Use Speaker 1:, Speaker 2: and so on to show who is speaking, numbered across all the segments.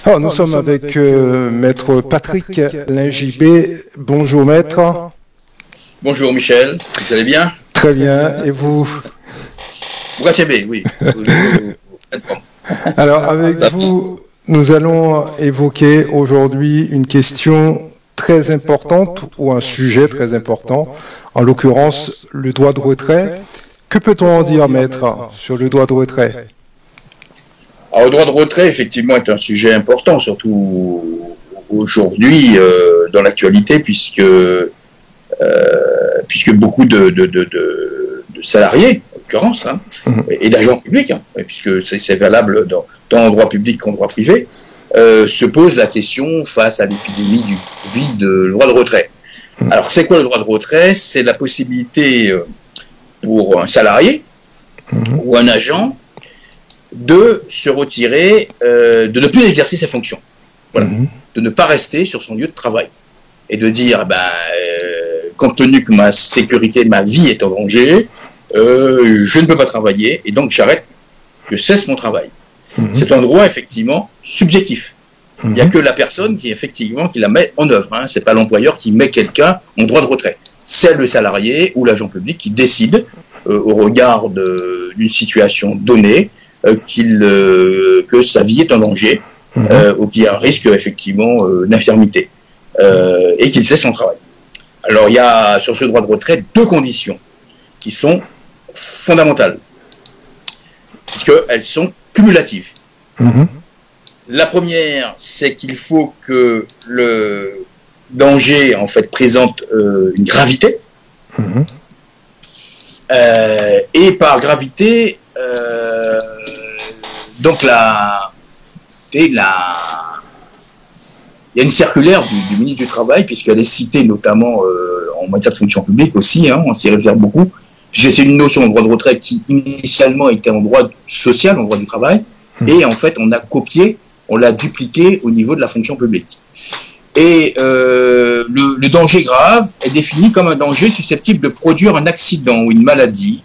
Speaker 1: Alors, nous sommes avec Maître Patrick Lingibé. Bonjour Maître.
Speaker 2: Bonjour Michel, vous allez bien?
Speaker 1: Très bien, et vous?
Speaker 2: Bougatchébé, oui.
Speaker 1: Alors avec vous, nous allons évoquer aujourd'hui une question très importante ou un sujet très important, en l'occurrence le droit de retrait. Que peut-on en dire, Maître, sur le droit de retrait?
Speaker 2: Alors, le droit de retrait, effectivement, est un sujet important, surtout aujourd'hui, dans l'actualité, puisque beaucoup de salariés, en l'occurrence, et d'agents publics, puisque c'est valable tant en droit public qu'en droit privé, se posent la question face à l'épidémie du Covid de droit de retrait. Alors, c'est quoi le droit de retrait? C'est la possibilité pour un salarié ou un agent de se retirer, de ne plus exercer ses fonctions, voilà, de ne pas rester sur son lieu de travail, et de dire, compte tenu que ma sécurité, ma vie est en danger, je ne peux pas travailler, et donc j'arrête, je cesse mon travail. C'est un droit, effectivement, subjectif. Il n'y a que la personne qui, effectivement, qui la met en œuvre. C'est pas l'employeur qui met quelqu'un en droit de retrait. C'est le salarié ou l'agent public qui décide, au regard d'une situation donnée, que sa vie est en danger, ou qu'il y a un risque, effectivement, d'infirmité, et qu'il cesse son travail. Alors, il y a, sur ce droit de retrait, deux conditions qui sont fondamentales, puisqu'elles sont cumulatives. La première, c'est qu'il faut que le danger, en fait, présente une gravité, et par gravité, donc il y a une circulaire du ministre du Travail, puisqu'elle est citée notamment en matière de fonction publique aussi, on s'y réfère beaucoup. C'est une notion de droit de retrait qui initialement était en droit social, en droit du travail, et en fait on a copié, on l'a dupliqué au niveau de la fonction publique. Et le danger grave est défini comme un danger susceptible de produire un accident ou une maladie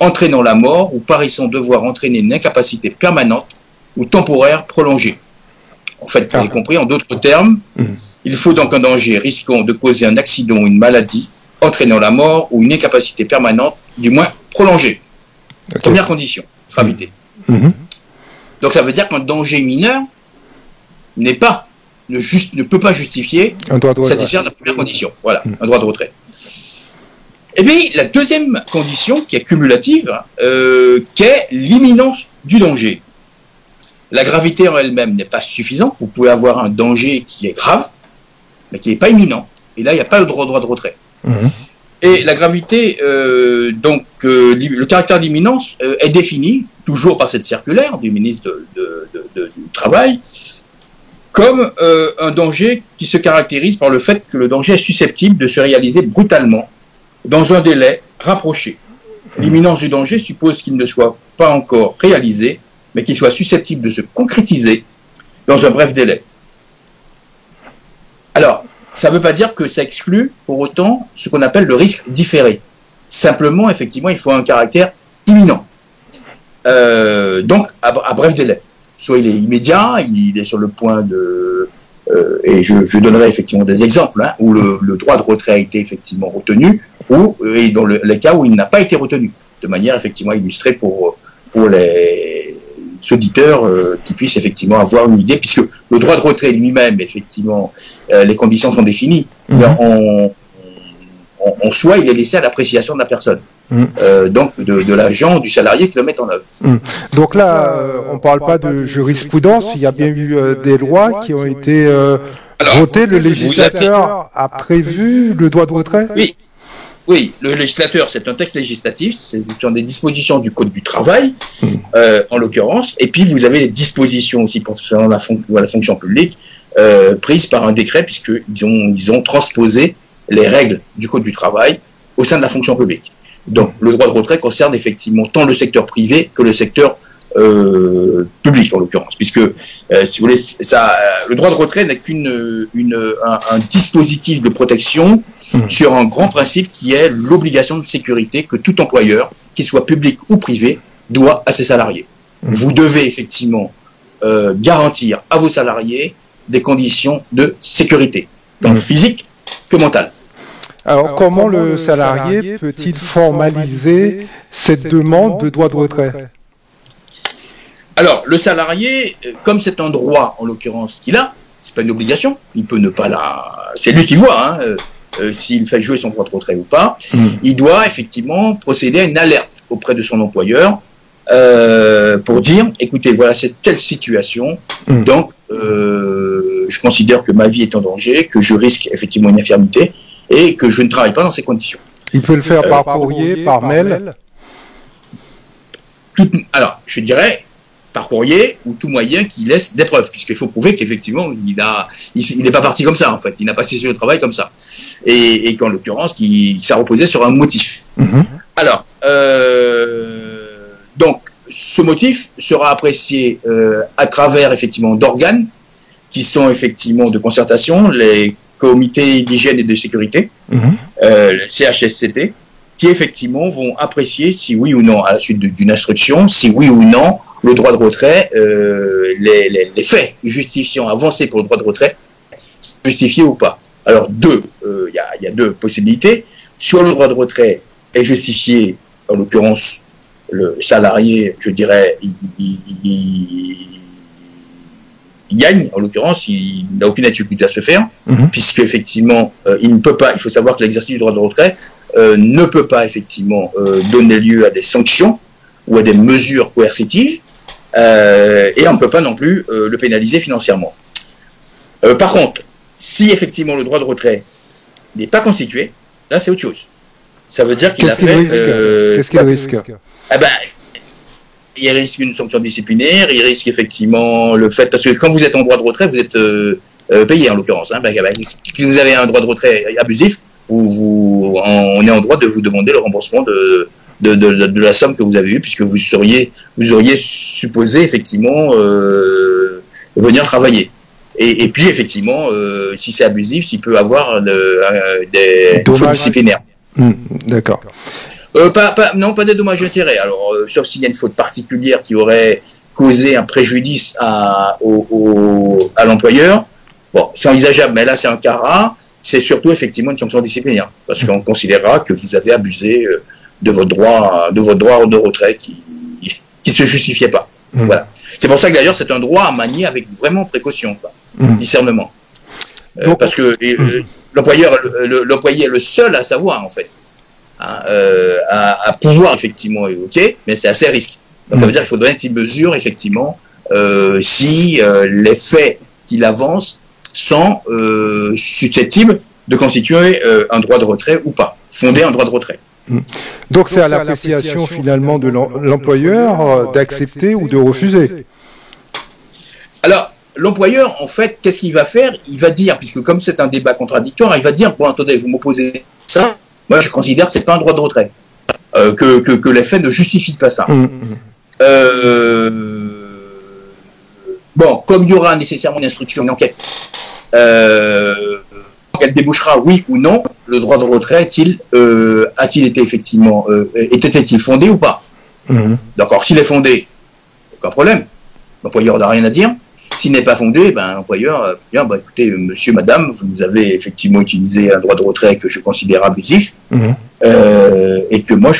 Speaker 2: entraînant la mort ou paraissant devoir entraîner une incapacité permanente ou temporaire prolongée. En fait, vous avez compris, en d'autres termes, il faut donc un danger risquant de causer un accident ou une maladie entraînant la mort ou une incapacité permanente, du moins prolongée. Première condition, gravité. Donc ça veut dire qu'un danger mineur ne peut pas justifier satisfaire la première condition. Voilà, un droit de retrait. Et bien, la deuxième condition, qui est cumulative, qu'est l'imminence du danger. La gravité en elle-même n'est pas suffisante. Vous pouvez avoir un danger qui est grave, mais qui n'est pas imminent. Et là, il n'y a pas le droit de retrait. Et la gravité, le caractère d'imminence est défini, toujours par cette circulaire du ministre du Travail, comme un danger qui se caractérise par le fait que le danger est susceptible de se réaliser brutalement, dans un délai rapproché. L'imminence du danger suppose qu'il ne soit pas encore réalisé, mais qu'il soit susceptible de se concrétiser dans un bref délai. Alors, ça ne veut pas dire que ça exclut pour autant ce qu'on appelle le risque différé. Simplement, effectivement, il faut un caractère imminent. Donc, à bref délai. Soit il est immédiat, il est sur le point de... et je donnerai effectivement des exemples où le droit de retrait a été effectivement retenu, et dans les cas où il n'a pas été retenu, de manière effectivement illustrée pour les auditeurs qui puissent effectivement avoir une idée, puisque le droit de retrait lui-même, effectivement, les conditions sont définies, mais en soi, il est laissé à l'appréciation de la personne, donc de l'agent, du salarié qui le met en œuvre.
Speaker 1: Donc là, on ne parle pas de jurisprudence, il y a bien eu des lois qui ont été votées, le législateur a prévu le droit de retrait?
Speaker 2: Oui, le législateur, c'est un texte législatif, ce sont des dispositions du Code du travail, en l'occurrence, et puis vous avez des dispositions aussi concernant la fonction publique, prises par un décret, puisqu'ils ont transposé les règles du Code du travail au sein de la fonction publique. Donc, le droit de retrait concerne effectivement tant le secteur privé que le secteur public, en l'occurrence, puisque si vous voulez, le droit de retrait n'est qu'un dispositif de protection sur un grand principe qui est l'obligation de sécurité que tout employeur, qu'il soit public ou privé, doit à ses salariés. Vous devez effectivement garantir à vos salariés des conditions de sécurité, tant physique que mentale.
Speaker 1: Alors, comment le salarié peut-il formaliser cette demande de droit de retrait?
Speaker 2: Alors, le salarié, comme c'est un droit, en l'occurrence, qu'il a, c'est pas une obligation, il peut ne pas la... C'est lui qui voit, s'il fait jouer son droit de retrait ou pas. Il doit effectivement procéder à une alerte auprès de son employeur pour dire, écoutez, voilà, c'est telle situation, donc je considère que ma vie est en danger, que je risque effectivement une infirmité, et que je ne travaille pas dans ces conditions.
Speaker 1: Il peut le faire par courrier, par mail?
Speaker 2: Alors, je dirais par courrier ou tout moyen qui laisse des preuves, puisqu'il faut prouver qu'effectivement, il n'est pas parti comme ça, en fait. Il n'a pas cessé le travail comme ça. Et qu'en l'occurrence, ça reposait sur un motif. Alors, donc, ce motif sera apprécié à travers, effectivement, d'organes qui sont, effectivement, de concertation, les comités d'hygiène et de sécurité, le CHSCT, qui effectivement vont apprécier si oui ou non, à la suite d'une instruction, si oui ou non, le droit de retrait, les faits justifiant, avancés pour le droit de retrait, justifiés ou pas. Alors, il y a deux possibilités. Soit le droit de retrait est justifié, en l'occurrence, le salarié, je dirais, il gagne, en l'occurrence, il n'a aucune difficulté à se faire, puisque effectivement, il ne peut pas, il faut savoir que l'exercice du droit de retrait ne peut pas effectivement donner lieu à des sanctions ou à des mesures coercitives, et on ne peut pas non plus le pénaliser financièrement. Par contre, si effectivement le droit de retrait n'est pas constitué, là c'est autre chose. Ça veut dire qu'il a fait...
Speaker 1: Qu'est-ce qu'il risque?
Speaker 2: Il risque une sanction disciplinaire, il risque effectivement le fait, parce que quand vous êtes en droit de retrait, vous êtes payé en l'occurrence. Si vous avez un droit de retrait abusif, on est en droit de vous demander le remboursement de la somme que vous avez eue, puisque vous auriez supposé effectivement venir travailler. Et puis effectivement, si c'est abusif, il peut avoir des fautes disciplinaires.
Speaker 1: D'accord.
Speaker 2: Non, pas des dommages et intérêts. Alors, sauf s'il y a une faute particulière qui aurait causé un préjudice à l'employeur, bon, c'est envisageable, mais là, c'est un cas rare. C'est surtout effectivement une sanction disciplinaire, parce qu'on considérera que vous avez abusé de votre droit de retrait qui se justifiait pas. Voilà. C'est pour ça que d'ailleurs, c'est un droit à manier avec vraiment précaution, discernement. Parce que l'employé est le seul à savoir, en fait. À pouvoir effectivement évoquer, mais c'est assez risqué. Donc ça veut dire qu'il faut donner une petite mesure effectivement si les faits qu'il avance sont susceptibles de constituer un droit de retrait ou pas, fonder un droit de retrait.
Speaker 1: Donc c'est à l'appréciation finalement de l'employeur d'accepter ou de refuser.
Speaker 2: Alors l'employeur en fait qu'est-ce qu'il va faire? Il va dire, puisque comme c'est un débat contradictoire, il va dire bon attendez, vous m'opposez ça. Moi, je considère que ce n'est pas un droit de retrait, que les faits ne justifient pas ça. Bon, comme il y aura nécessairement une instruction, une enquête, elle débouchera oui ou non, le droit de retrait a-t-il été effectivement, était-il fondé ou pas? D'accord, s'il est fondé, aucun problème, l'employeur n'a rien à dire. S'il n'est pas fondé, l'employeur, écoutez, monsieur, madame, vous avez effectivement utilisé un droit de retrait que je considère abusif, et que moi,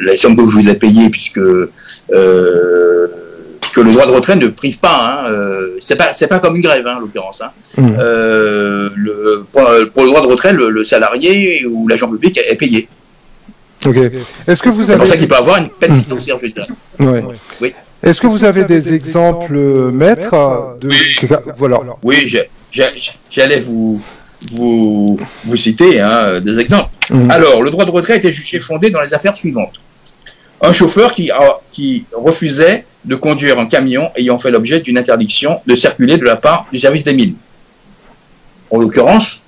Speaker 2: la somme que je vous ai payée, puisque que le droit de retrait ne prive pas, c'est pas comme une grève, en l'occurrence. Pour le droit de retrait, le salarié ou l'agent public est payé.
Speaker 1: Okay. Est-ce que vous avez...
Speaker 2: C'est pour ça qu'il peut avoir une peine financière, je dirais.
Speaker 1: Oui. Est-ce que vous avez des exemples, maîtres de... Voilà.
Speaker 2: Oui, j'allais vous citer des exemples. Alors, le droit de retrait a été jugé fondé dans les affaires suivantes. Un chauffeur qui refusait de conduire un camion ayant fait l'objet d'une interdiction de circuler de la part du service des mines. En l'occurrence,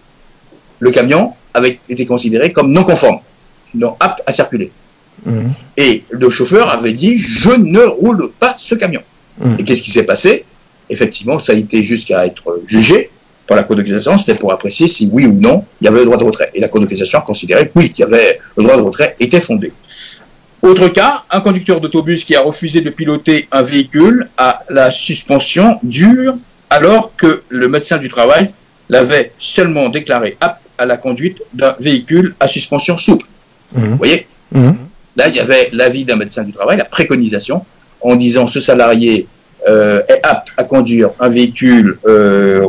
Speaker 2: le camion avait été considéré comme non conforme, non apte à circuler. Et le chauffeur avait dit « Je ne roule pas ce camion ». Et qu'est-ce qui s'est passé? Effectivement, ça a été jusqu'à être jugé par la Cour de cassation, c'était pour apprécier si oui ou non il y avait le droit de retrait. Et la Cour de cassation a considéré que oui, le droit de retrait était fondé. Autre cas, un conducteur d'autobus qui a refusé de piloter un véhicule à la suspension dure alors que le médecin du travail l'avait seulement déclaré apte à la conduite d'un véhicule à suspension souple. Vous voyez? Là, il y avait l'avis d'un médecin du travail, la préconisation, en disant ce salarié est apte à conduire un véhicule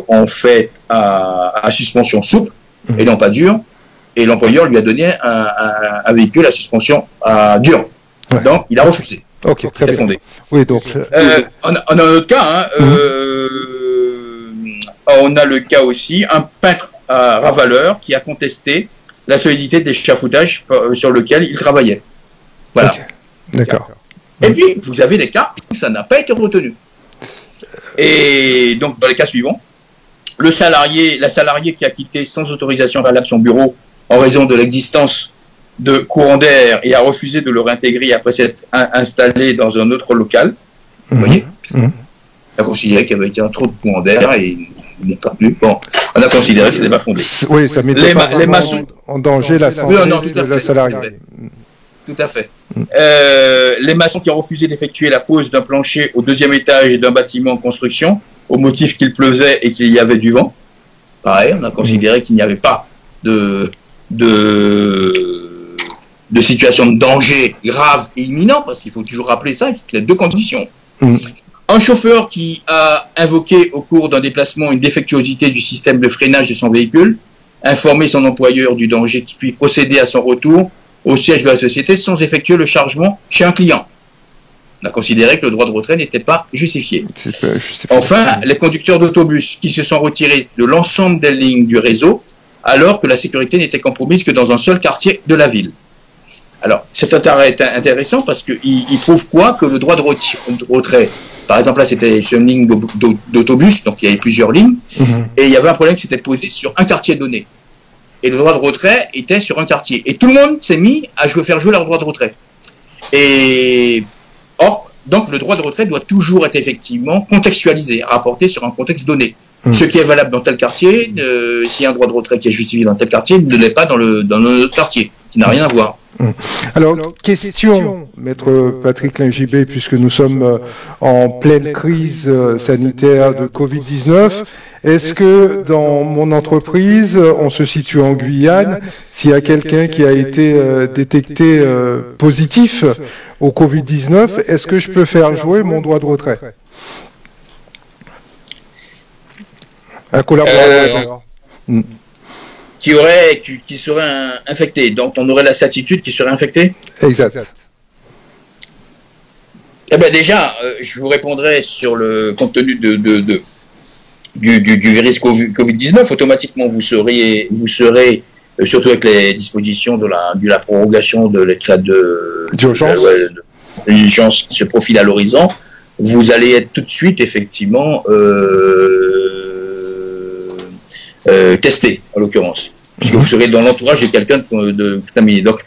Speaker 2: en fait à suspension souple et non pas dure, et l'employeur lui a donné un véhicule à suspension dure. Ouais. Donc, il a refusé.
Speaker 1: Ok, très bien.
Speaker 2: Fondé.
Speaker 1: Oui, donc.
Speaker 2: On a un autre cas. On a le cas aussi, un peintre ravaleur qui a contesté la solidité de l'échafaudage sur lequel il travaillait. Voilà.
Speaker 1: Okay. D'accord.
Speaker 2: Et puis, vous avez des cas où ça n'a pas été retenu. Et donc, dans les cas suivants, la salariée qui a quitté sans autorisation valable son bureau en raison de l'existence de courant d'air et a refusé de le réintégrer après s'être installé dans un autre local. Vous voyez, on a considéré qu'il y avait un trop de courant d'air et il n'est pas venu. Bon, on a considéré que ce n'était pas fondé.
Speaker 1: Oui, ça mettait pas maçons en danger la santé de la salariée.
Speaker 2: Tout à fait. Les maçons qui ont refusé d'effectuer la pose d'un plancher au 2e étage d'un bâtiment en construction au motif qu'il pleuvait et qu'il y avait du vent. Pareil, on a considéré qu'il n'y avait pas de situation de danger grave et imminent, parce qu'il faut toujours rappeler ça, il y a 2 conditions. Un chauffeur qui a invoqué au cours d'un déplacement une défectuosité du système de freinage de son véhicule, informé son employeur du danger qui puisse procéder à son retour au siège de la société sans effectuer le chargement chez un client. On a considéré que le droit de retrait n'était pas justifié. Enfin, les conducteurs d'autobus qui se sont retirés de l'ensemble des lignes du réseau alors que la sécurité n'était compromise que dans un seul quartier de la ville. Alors, cet arrêt est intéressant parce qu'il prouve quoi? Que le droit de retrait, par exemple là c'était sur une ligne d'autobus, donc il y avait plusieurs lignes, et il y avait un problème qui s'était posé sur un quartier donné. Et le droit de retrait était sur un quartier. Et tout le monde s'est mis à faire jouer leur droit de retrait. Or, donc le droit de retrait doit toujours être effectivement contextualisé, rapporté sur un contexte donné. Ce qui est valable dans tel quartier, s'il y a un droit de retrait qui est justifié dans tel quartier, ne l'est pas dans notre quartier, qui n'a rien à voir.
Speaker 1: Alors, question, maître Patrick Lingibé, puisque nous sommes en pleine crise sanitaire de Covid-19, est-ce que dans mon entreprise, on se situe en Guyane, s'il y a quelqu'un qui a été détecté positif au Covid-19, est-ce que je peux faire jouer mon droit de retrait? Un collaborateur
Speaker 2: qui serait infecté. Donc, on aurait la certitude qu'il serait infecté?
Speaker 1: Exact.
Speaker 2: Eh bien, déjà, je vous répondrai sur le compte tenu du virus Covid-19. Automatiquement, vous serez surtout avec les dispositions de la prorogation de l'état d'urgence qui se profile à l'horizon, vous allez être tout de suite, effectivement, testé, en l'occurrence. Puisque vous serez dans l'entourage de quelqu'un de contaminé. Donc,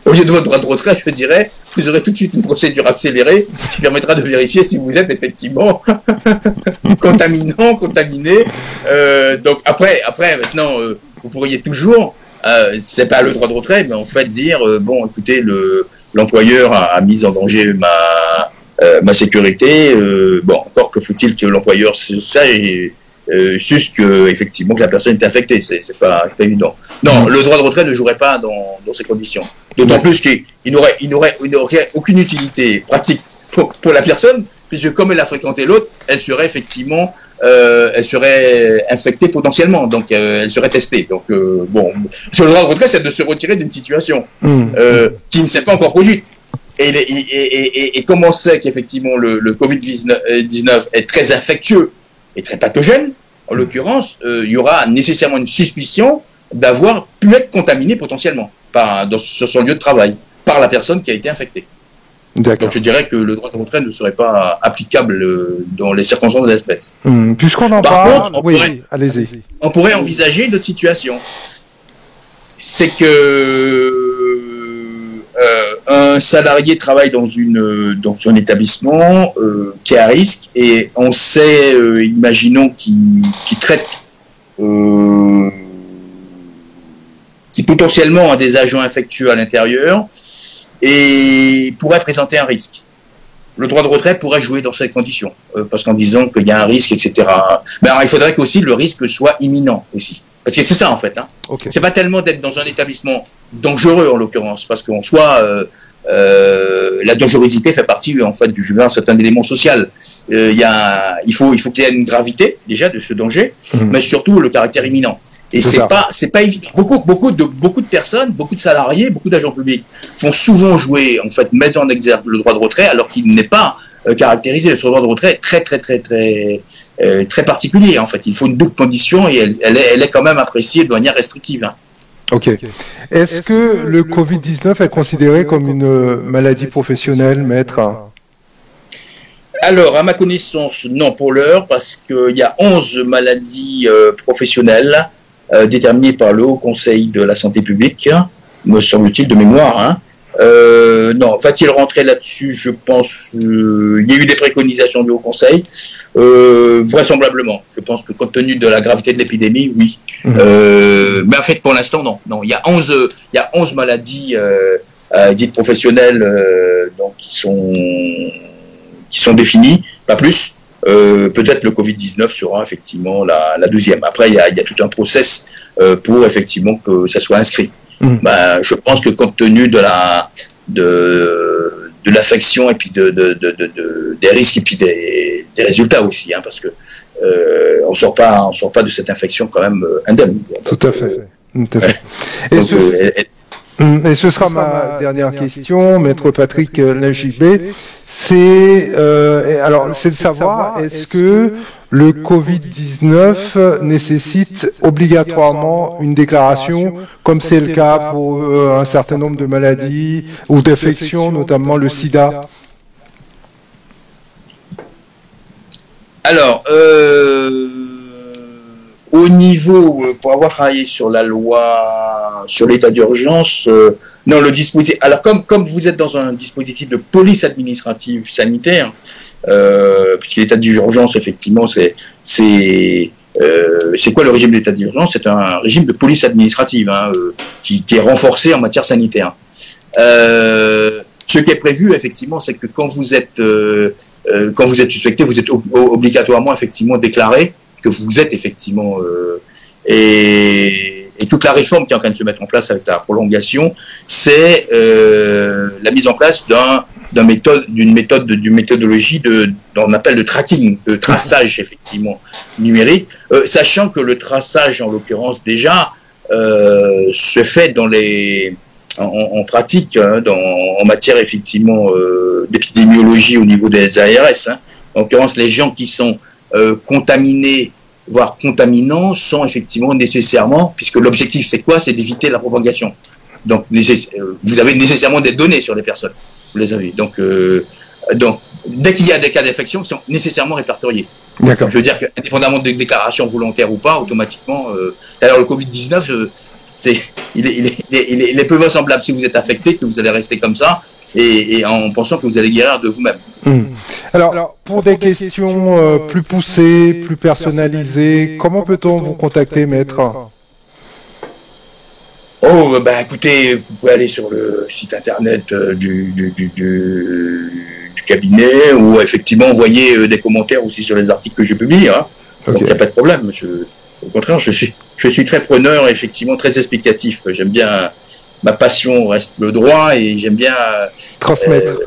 Speaker 2: au lieu de votre droit de retrait, je dirais, vous aurez tout de suite une procédure accélérée qui permettra de vérifier si vous êtes effectivement contaminé. Donc, après, maintenant, vous pourriez toujours, c'est pas le droit de retrait, mais en fait dire, bon, écoutez, l'employeur a mis en danger ma sécurité. Bon, encore que faut-il que l'employeur sache juste que effectivement que la personne est infectée, c'est pas évident. Non, le droit de retrait ne jouerait pas dans ces conditions. D'autant plus qu'il n'aurait aucune utilité pratique pour la personne, puisque comme elle a fréquenté l'autre, elle serait effectivement infectée potentiellement, donc elle serait testée. Donc bon, sur le droit de retrait, c'est de se retirer d'une situation qui ne s'est pas encore produite. Et comme on sait qu'effectivement le Covid-19 est très infectieux et très pathogène, en l'occurrence, il y aura nécessairement une suspicion d'avoir pu être contaminé potentiellement sur son lieu de travail par la personne qui a été infectée. Donc je dirais que le droit de retrait ne serait pas applicable dans les circonstances de l'espèce.
Speaker 1: Puisqu'on en parle, allez-y.
Speaker 2: On pourrait envisager d'autres situations. C'est que un salarié travaille dans un établissement qui est à risque et on sait, imaginons qu'il traite, qui potentiellement a des agents infectieux à l'intérieur et pourrait présenter un risque. Le droit de retrait pourrait jouer dans ces conditions, parce qu'en disant qu'il y a un risque, etc. Mais alors, il faudrait qu'aussi le risque soit imminent aussi. Parce que c'est ça en fait. Hein. Okay. C'est pas tellement d'être dans un établissement dangereux en l'occurrence, parce qu'en soi, la dangerosité fait partie en fait d'un certain élément social. Il faut qu'il y ait une gravité déjà de ce danger, mais surtout le caractère imminent. Et c'est pas évident. Beaucoup de personnes, beaucoup de salariés, beaucoup d'agents publics font souvent jouer, en fait, mettre en exergue le droit de retrait alors qu'il n'est pas caractérisé. Ce droit de retrait est très particulier, en fait. Il faut une double condition et elle est quand même appréciée de manière restrictive. Hein.
Speaker 1: Ok. Est-ce que le Covid-19 est considéré comme une maladie professionnelle, maître ?
Speaker 2: Alors, à ma connaissance, non pour l'heure, parce qu'il y a 11 maladies professionnelles déterminées par le Haut Conseil de la Santé publique, me semble-t-il, de mémoire. Hein. Non, va-t-il rentrer là-dessus? Je pense il y a eu des préconisations du Haut Conseil. Vraisemblablement. Je pense que compte tenu de la gravité de l'épidémie, oui. Mais en fait, pour l'instant, non. Il y a 11 maladies dites professionnelles donc, qui sont définies, pas plus. Peut-être le Covid-19 sera effectivement la deuxième. Après, il y a tout un process pour effectivement que ça soit inscrit. Je pense que compte tenu de l'affection et puis des risques et puis des résultats aussi, hein, parce que on sort pas de cette infection quand même indemne.
Speaker 1: Tout à fait. Et ce sera ma dernière question, maître Patrick Lingibé. C'est de savoir, est-ce que le Covid-19 nécessite obligatoirement une déclaration, comme c'est le cas pour un certain nombre de maladies ou d'infections, notamment le sida?
Speaker 2: Alors, au niveau, pour avoir travaillé sur la loi, sur l'état d'urgence, non, le dispositif. Alors, comme vous êtes dans un dispositif de police administrative sanitaire, puisque l'état d'urgence, effectivement, c'est quoi le régime d'état d'urgence? C'est un régime de police administrative hein, qui est renforcé en matière sanitaire. Ce qui est prévu, effectivement, c'est que quand vous êtes suspecté, vous êtes obligatoirement, effectivement, déclaré que vous êtes effectivement et toute la réforme qui est en train de se mettre en place avec la prolongation, c'est la mise en place d'une méthodologie on appelle de tracking, de traçage effectivement numérique, sachant que le traçage en l'occurrence déjà se fait en pratique hein, en matière effectivement d'épidémiologie au niveau des ARS. Hein. En l'occurrence, les gens qui sont contaminés, voire contaminants, sont effectivement nécessairement, puisque l'objectif c'est quoi? C'est d'éviter la propagation. Donc vous avez nécessairement des données sur les personnes, vous les avez. Donc dès qu'il y a des cas d'infection, ils sont nécessairement répertoriés. D'accord. Je veux dire qu'indépendamment de déclarations volontaires ou pas, automatiquement, d'ailleurs le Covid-19, il est peu vraisemblable si vous êtes affecté que vous allez rester comme ça et en pensant que vous allez guérir de vous-même.
Speaker 1: Alors, pour des questions plus poussées, plus personnalisées, comment peut-on vous contacter, maître?
Speaker 2: Oh, écoutez, vous pouvez aller sur le site internet du cabinet ou effectivement envoyer des commentaires aussi sur les articles que je publie. Hein. Okay. Donc, il n'y a pas de problème, monsieur. Au contraire, je suis très preneur, effectivement, très explicatif. J'aime bien, ma passion reste le droit et j'aime bien...
Speaker 1: transmettre.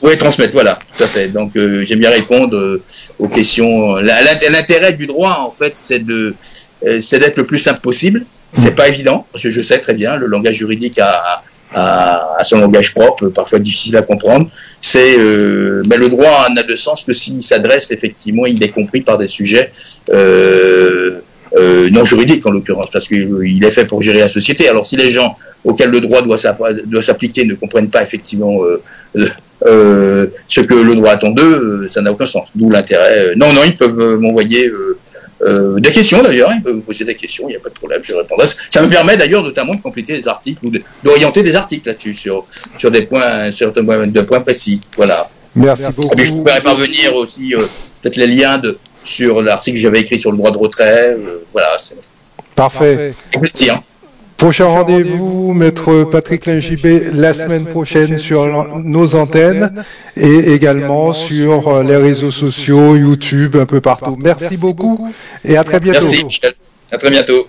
Speaker 2: Oui, transmettre, voilà, tout à fait. Donc, j'aime bien répondre aux questions. L'intérêt du droit, en fait, c'est d'être le plus simple possible. C'est pas évident, parce que je sais très bien, le langage juridique a son langage propre, parfois difficile à comprendre. Mais le droit n'a de sens que s'il s'adresse, effectivement, il est compris par des sujets non juridiques en l'occurrence, parce qu'il est fait pour gérer la société. Alors si les gens auxquels le droit doit s'appliquer ne comprennent pas effectivement ce que le droit attend d'eux, ça n'a aucun sens. D'où l'intérêt. Non, ils peuvent m'envoyer des questions d'ailleurs, ils peuvent me poser des questions, il n'y a pas de problème, je répondrai. Ça me permet d'ailleurs notamment de compléter des articles ou d'orienter des articles là-dessus sur des points précis. Voilà.
Speaker 1: Merci beaucoup.
Speaker 2: Et puis je pourrais parvenir aussi peut-être les liens sur l'article que j'avais écrit sur le droit de retrait. Voilà.
Speaker 1: Parfait.
Speaker 2: Avec plaisir.
Speaker 1: Prochain rendez-vous, Maître Patrick Lingibé, la semaine prochaine sur nos antennes et également sur les réseaux sociaux, YouTube, un peu partout. Merci beaucoup et à très bientôt.
Speaker 2: Merci Michel, à très bientôt.